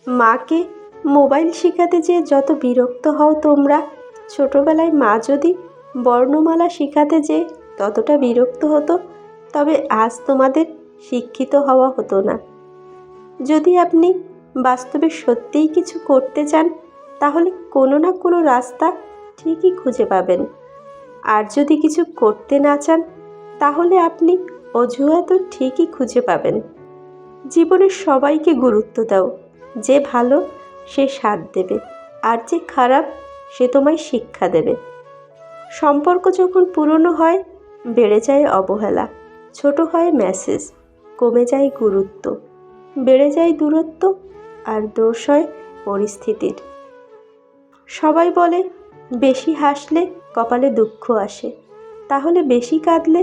মাকে মোবাইল শেখাতে যেয়ে যত বিরক্ত হও তোমরা, ছোটবেলায় মা যদি বর্ণমালা শেখাতে যেয়ে ততটা বিরক্ত হতো, তবে আজ তোমাদের শিক্ষিত হওয়া হতো না। যদি আপনি বাস্তবে সত্যিই কিছু করতে চান, তাহলে কোনো না কোনো রাস্তা ঠিকই খুঁজে পাবেন। আর যদি কিছু করতে না চান, তাহলে আপনি অজুহাতও ঠিকই খুঁজে পাবেন। জীবনের সবাইকে গুরুত্ব দাও। যে ভালো সে সাথ দেবে, আর যে খারাপ সে তোমায় শিক্ষা দেবে। সম্পর্ক যখন পুরনো হয়, বেড়ে যায় অবহেলা, ছোট হয় মেসেজ, কমে যায় গুরুত্ব, বেড়ে যায় দূরত্ব, আর দোষ হয় পরিস্থিতির। সবাই বলে বেশি হাসলে কপালে দুঃখ আসে, তাহলে বেশি কাঁদলে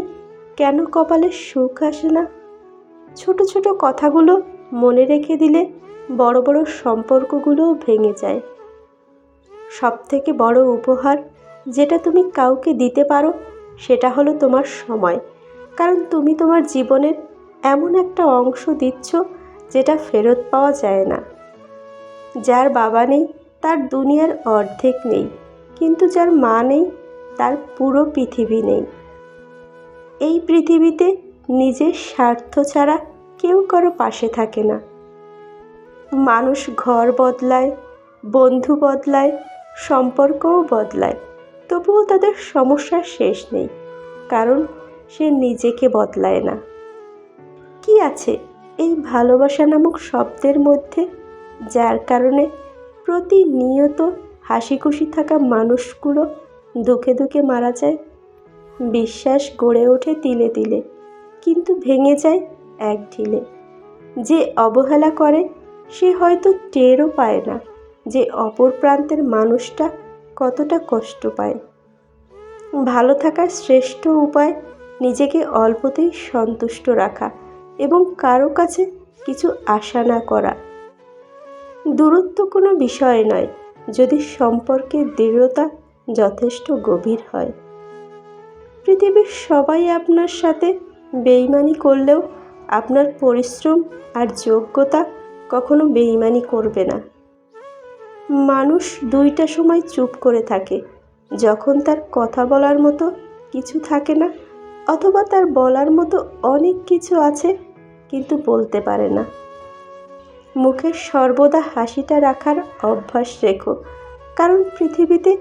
কেন কপালে সুখ আসে না? ছোট ছোট কথাগুলো মনে রেখে দিলে বড় বড় সম্পর্কগুলোও ভেঙে যায়। সবথেকে বড় উপহার যেটা তুমি কাউকে দিতে পারো, সেটা হলো তোমার সময়। কারণ তুমি তোমার জীবনের এমন একটা অংশ দিচ্ছ যেটা ফেরত পাওয়া যায় না। যার বাবা নেই তার দুনিয়ার অর্ধেক নেই, কিন্তু যার মা নেই তার পুরো পৃথিবী নেই। এই পৃথিবীতে নিজের স্বার্থ ছাড়া কেউ কারো পাশে থাকে না। মানুষ ঘর বদলায়, বন্ধু বদলায়, সম্পর্কও বদলায়, তবুও তাদের সমস্যার শেষ নেই, কারণ সে নিজেকে বদলায় না। কি আছে এই ভালোবাসা নামক শব্দের মধ্যে, যার কারণে প্রতিনিয়ত হাসি খুশি থাকা মানুষগুলো দুঃখে দুঃখে মারা যায়? বিশ্বাস গড়ে ওঠে তিলে তিলে, কিন্তু ভেঙে যায় এক ঢিলে। যে অবহেলা করে সে হয়তো টেরও পায় না যে অপর প্রান্তের মানুষটা কতটা কষ্ট পায়। ভালো থাকার শ্রেষ্ঠ উপায় নিজেকে অল্পতেই সন্তুষ্ট রাখা এবং কারো কাছে কিছু আশা না করা। দূরত্ব কোনো বিষয় নয়, যদি সম্পর্কের দৃঢ়তা যথেষ্ট গভীর হয়। পৃথিবীর সবাই আপনার সাথে বেইমানি করলেও আপনার পরিশ্রম আর যোগ্যতা কখনো বেইমানি করবে না। মানুষ দুইটা সময় চুপ করে থাকে, যখন তার কথা বলার মতো কিছু থাকে না, অথবা তার বলার মতো অনেক কিছু আছে কিন্তু বলতে পারে না। মুখে সর্বদা হাসিটা রাখার অভ্যাস রেখো, কারণ পৃথিবীতে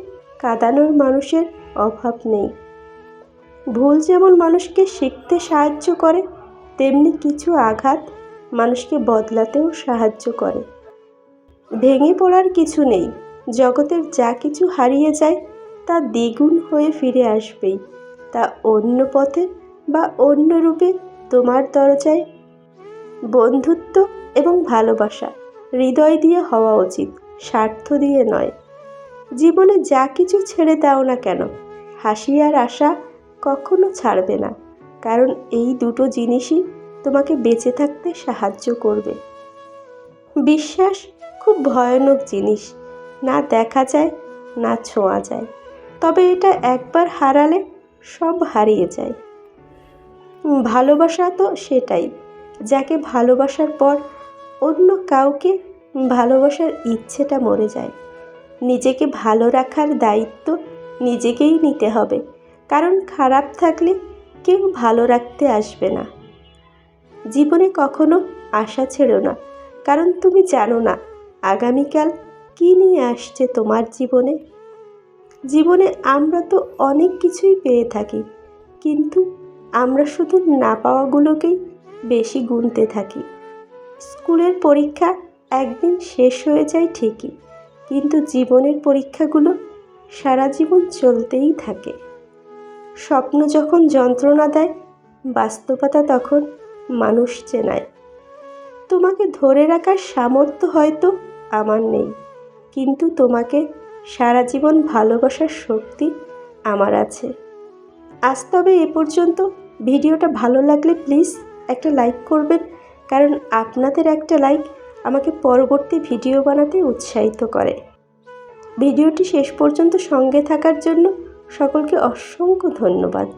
কাঁদানোর মানুষের অভাব নেই। ভুল যেমন মানুষকে শিখতে সাহায্য করে, তেমনি কিছু আঘাত মানুষকে বদলাতেও সাহায্য করে। ভেঙে পড়ার কিছু নেই, জগতের যা কিছু হারিয়ে যায় তা দ্বিগুণ হয়ে ফিরে আসবেই, তা অন্য পথে বা অন্য রূপে তোমার দরজায়। বন্ধুত্ব এবং ভালোবাসা হৃদয় দিয়ে হওয়া উচিত, স্বার্থ দিয়ে নয়। জীবনে যা কিছু ছেড়ে দাও না কেন, হাসি আর আশা কখনো ছাড়বে না, কারণ এই দুটো জিনিসই তোমাকে বেঁচে থাকতে সাহায্য করবে। বিশ্বাস খুব ভয়ানক জিনিস, না দেখা যায় না ছোঁয়া যায়, তবে এটা একবার হারালে সব হারিয়ে যায়। ভালোবাসা তো সেটাই, যাকে ভালোবাসার পর অন্য কাউকে ভালোবাসার ইচ্ছেটা মরে যায়। নিজেকে ভালো রাখার দায়িত্ব নিজেকেই নিতে হবে, কারণ খারাপ থাকলে কেউ ভালো রাখতে আসবে না। জীবনে কখনো আশা ছেড়ো না, কারণ তুমি জানো না আগামীকাল কী নিয়ে আসছে তোমার জীবনে। জীবনে আমরা তো অনেক কিছুই পেয়ে থাকি, কিন্তু আমরা শুধু না পাওয়াগুলোকেই বেশি গুনতে থাকি। স্কুলের পরীক্ষা একদিন শেষ হয়ে যায় ঠিকই, কিন্তু জীবনের পরীক্ষাগুলো সারা জীবন চলতেই থাকে। স্বপ্ন যখন যন্ত্রণা দেয়, বাস্তবতা তখন মানুষ চেনায়। তোমাকে ধরে রাখার সামর্থ্য হয়তো আমার নেই, কিন্তু তোমাকে সারা জীবন ভালোবাসার শক্তি আমার আছে। আজ তবে এ পর্যন্ত। ভিডিওটা ভালো লাগলে প্লিজ একটা লাইক করবেন, কারণ আপনাদের একটা লাইক আমাকে পরবর্তী ভিডিও বানাতে উৎসাহিত করে। ভিডিওটি শেষ পর্যন্ত সঙ্গে থাকার জন্য সকলকে অসংখ্য ধন্যবাদ।